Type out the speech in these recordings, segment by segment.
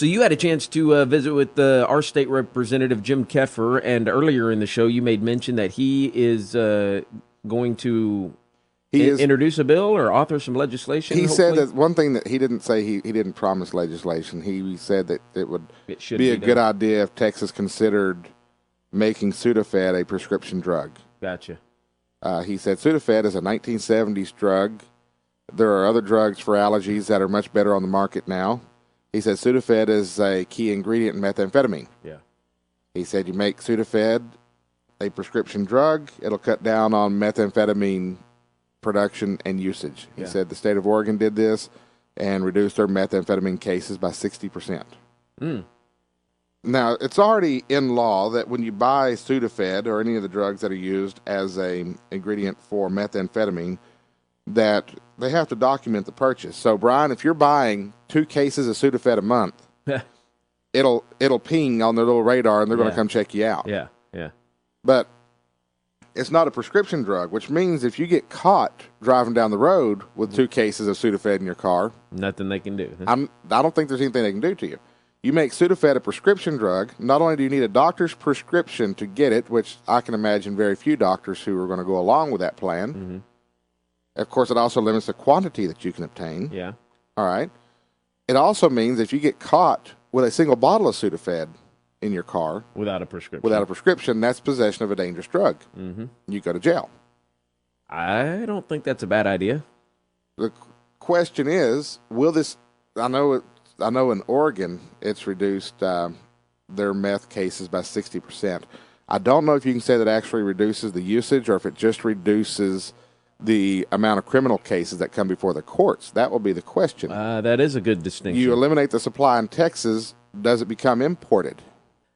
So you had a chance to visit with our state representative, Jim Keffer, and earlier in the show you made mention that he is going to introduce a bill or author some legislation. He said that one thing that he didn't say, he didn't promise legislation. He said that it should be a good idea if Texas considered making Sudafed a prescription drug. Gotcha. He said Sudafed is a 1970s drug. There are other drugs for allergies that are much better on the market now. He said Sudafed is a key ingredient in methamphetamine. Yeah. He said you make Sudafed a prescription drug, it'll cut down on methamphetamine production and usage. He said the state of Oregon did this and reduced their methamphetamine cases by 60%. Now, it's already in law that when you buy Sudafed or any of the drugs that are used as an ingredient for methamphetamine, that they have to document the purchase. So, Brian, if you're buying 2 cases of Sudafed a month, it'll ping on their little radar, and they're going to come check you out. Yeah. But it's not a prescription drug, which means if you get caught driving down the road with 2 cases of Sudafed in your car, nothing they can do. I don't think there's anything they can do to you. You make Sudafed a prescription drug. Not only do you need a doctor's prescription to get it, which I can imagine very few doctors who are going to go along with that plan. Mm-hmm. Of course, it also limits the quantity that you can obtain. Yeah. All right. It also means if you get caught with a single bottle of Sudafed in your car without a prescription, that's possession of a dangerous drug. Mm-hmm. You go to jail. I don't think that's a bad idea. The question is, will this? I know in Oregon it's reduced their meth cases by 60%. I don't know if you can say that actually reduces the usage or if it just reduces the amount of criminal cases that come before the courts. That will be the question. That is a good distinction. You eliminate the supply in Texas, does it become imported?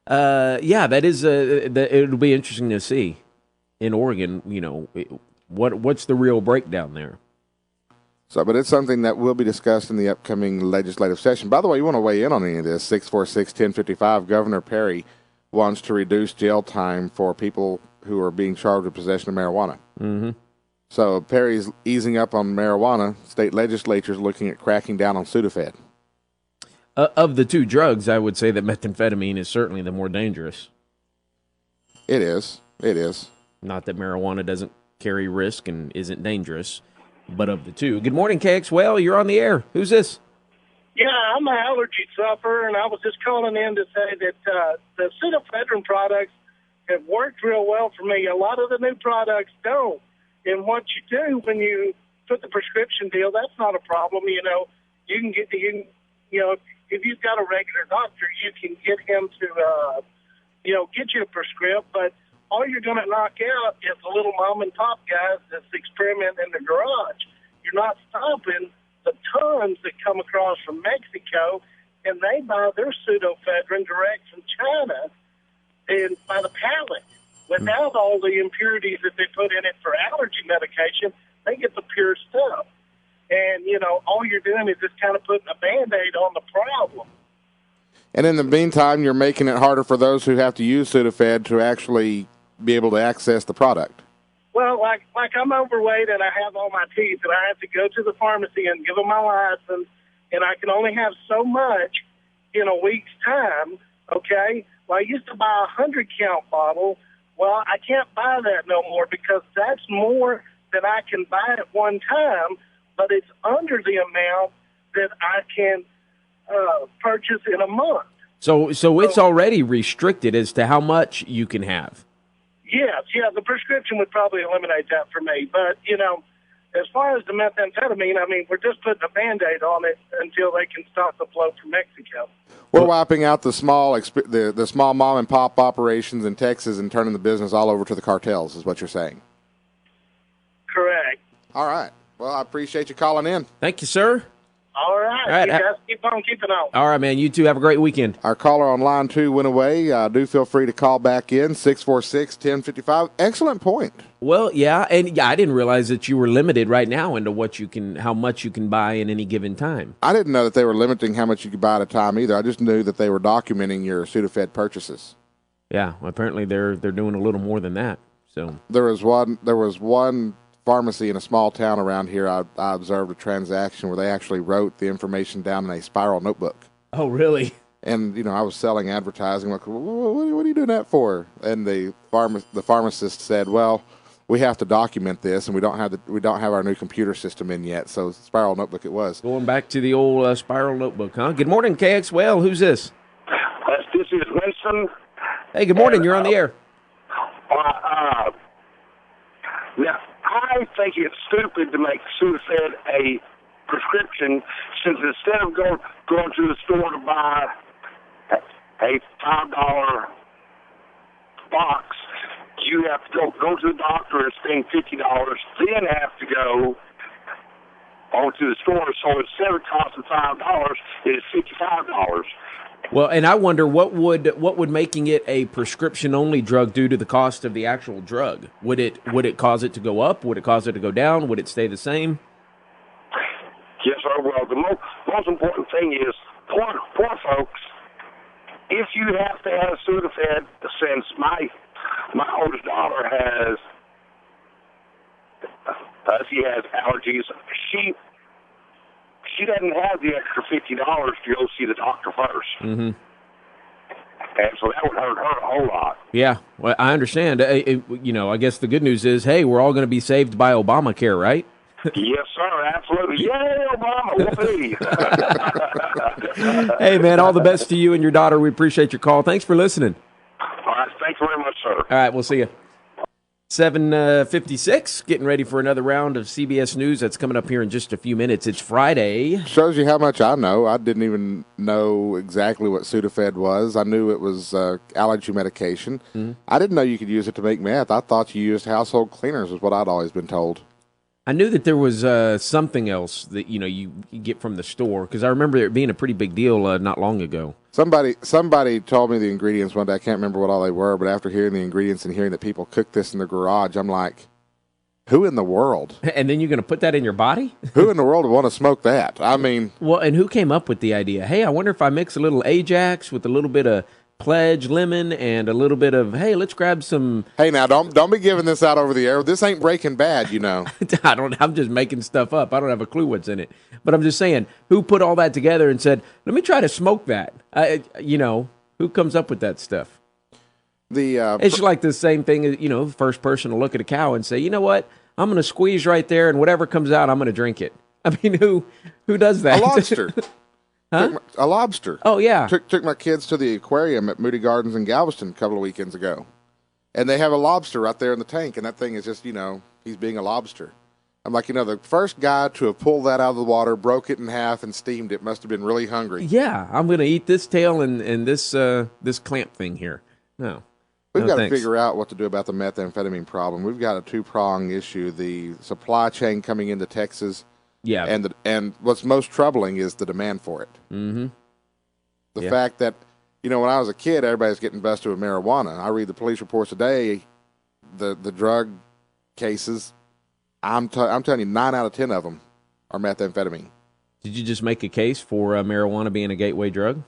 Yeah, that is. It'll be interesting to see in Oregon. What's the real breakdown there? So, but it's something that will be discussed in the upcoming legislative session. By the way, you want to weigh in on any of this? 646-1055. Governor Perry wants to reduce jail time for people who are being charged with possession of marijuana. Mm-hmm. So Perry's easing up on marijuana. State legislatures looking at cracking down on Sudafed. Of the 2 drugs, I would say that methamphetamine is certainly the more dangerous. It is. Not that marijuana doesn't carry risk and isn't dangerous, but of the 2. Good morning, KX. Well, you're on the air. Who's this? Yeah, I'm an allergy sufferer, and I was just calling in to say that the pseudoephedrine products have worked real well for me. A lot of the new products don't. And what you do when you put the prescription deal, that's not a problem. You can get if you've got a regular doctor, you can get him to get you a prescript. But all you're going to knock out is the little mom and pop guys that's experimenting in the garage. You're not stopping the tons that come across from Mexico, and they buy their pseudoephedrine direct from China and by the pallet. Without all the impurities that they put in it for allergy medication, they get the pure stuff. And, all you're doing is just kind of putting a Band-Aid on the problem. And in the meantime, you're making it harder for those who have to use Sudafed to actually be able to access the product. Well, like I'm overweight and I have all my teeth, and I have to go to the pharmacy and give them my license, and I can only have so much in a week's time, okay? Well, I used to buy a 100-count bottle. Well, I can't buy that no more because that's more than I can buy at one time, but it's under the amount that I can purchase in a month. So it's already restricted as to how much you can have. Yes, the prescription would probably eliminate that for me. But, as far as the methamphetamine, we're just putting a Band-Aid on it until they can stop the flow from Mexico. We're wiping out the small mom and pop operations in Texas and turning the business all over to the cartels, is what you're saying. Correct. All right. Well, I appreciate you calling in. Thank you, sir. All right. You guys keep on keeping on. All right, man. You two have a great weekend. Our caller on line 2 went away. Do feel free to call back in, 646-1055. Excellent point. Well, yeah, and I didn't realize that you were limited right now into how much you can buy in any given time. I didn't know that they were limiting how much you could buy at a time either. I just knew that they were documenting your Sudafed purchases. Yeah, well, apparently they're doing a little more than that. So there was one pharmacy in a small town around here. I observed a transaction where they actually wrote the information down in a spiral notebook. Oh, really? And, I was selling advertising. Like, what are you doing that for? And the pharmacist said, well, we have to document this, and we don't have our new computer system in yet. So Spiral Notebook it was. Going back to the old Spiral Notebook, huh? Good morning, KXWL. Who's this? This is Winston. Hey, good morning. You're on the air. Now, I think it's stupid to make Sudafed a prescription, since instead of going to the store to buy a $5 box, you have to go to the doctor and spend $50, then have to go onto the store. So instead of costing $5, it's $55. Well, and I wonder what would making it a prescription-only drug do to the cost of the actual drug? Would it cause it to go up? Would it cause it to go down? Would it stay the same? Yes, sir. Well, the most important thing is poor folks. If you have to have Sudafed, since my oldest daughter has allergies, she doesn't have the extra $50 to go see the doctor first. Mm-hmm. And so that would hurt her a whole lot. Yeah, well, I understand. I guess the good news is, hey, we're all going to be saved by Obamacare, right? Yes, sir, absolutely. Yay, Obama, whoopee. Hey, man, all the best to you and your daughter. We appreciate your call. Thanks for listening. All right, thanks very much, sir. All right, we'll see you. 7:56, getting ready for another round of CBS News. That's coming up here in just a few minutes. It's Friday. Shows you how much I know. I didn't even know exactly what Sudafed was. I knew it was allergy medication. Mm-hmm. I didn't know you could use it to make meth. I thought you used household cleaners, is what I'd always been told. I knew that there was something else that you get from the store, because I remember it being a pretty big deal not long ago. Somebody told me the ingredients one day. I can't remember what all they were, but after hearing the ingredients and hearing that people cook this in their garage, I'm like, who in the world? And then you're going to put that in your body? Who in the world would want to smoke that? I mean... Well, and who came up with the idea? Hey, I wonder if I mix a little Ajax with a little bit of Pledge lemon and a little bit of, hey, let's grab some... Hey, now, don't be giving this out over the air. This ain't Breaking Bad, I'm just making stuff up. I don't have a clue what's in it. But I'm just saying, who put all that together and said, let me try to smoke that? Who comes up with that stuff? It's like the same thing as, first person to look at a cow and say, you know what? I'm going to squeeze right there, and whatever comes out, I'm going to drink it. I mean, who does that? A lobster. Huh? A lobster. Oh, yeah. Took my kids to the aquarium at Moody Gardens in Galveston a couple of weekends ago. And they have a lobster right there in the tank, and that thing is just, he's being a lobster. I'm like, the first guy to have pulled that out of the water, broke it in half, and steamed it must have been really hungry. Yeah, I'm going to eat this tail and this clamp thing here. No. We've got to figure out what to do about the methamphetamine problem. We've got a two-prong issue. The supply chain coming into Texas. Yeah. And what's most troubling is the demand for it. Mm-hmm. The fact that, when I was a kid, everybody's getting busted with marijuana. I read the police reports today, the drug cases, I'm telling you, 9 out of 10 of them are methamphetamine. Did you just make a case for marijuana being a gateway drug?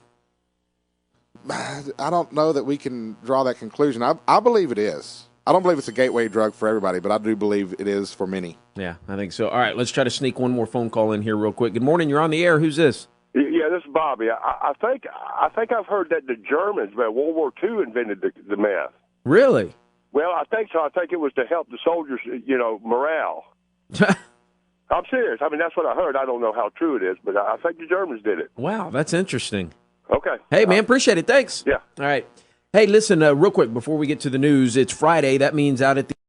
I don't know that we can draw that conclusion. I believe it is. I don't believe it's a gateway drug for everybody, but I do believe it is for many. Yeah, I think so. All right, let's try to sneak one more phone call in here real quick. Good morning. You're on the air. Who's this? Yeah, this is Bobby. I think I've heard that the Germans, by World War II, invented the meth. Really? Well, I think so. I think it was to help the soldiers, morale. I'm serious. I mean, that's what I heard. I don't know how true it is, but I think the Germans did it. Wow, that's interesting. Okay. Hey, man, appreciate it. Thanks. Yeah. All right. Hey, listen, real quick, before we get to the news, it's Friday. That means out at the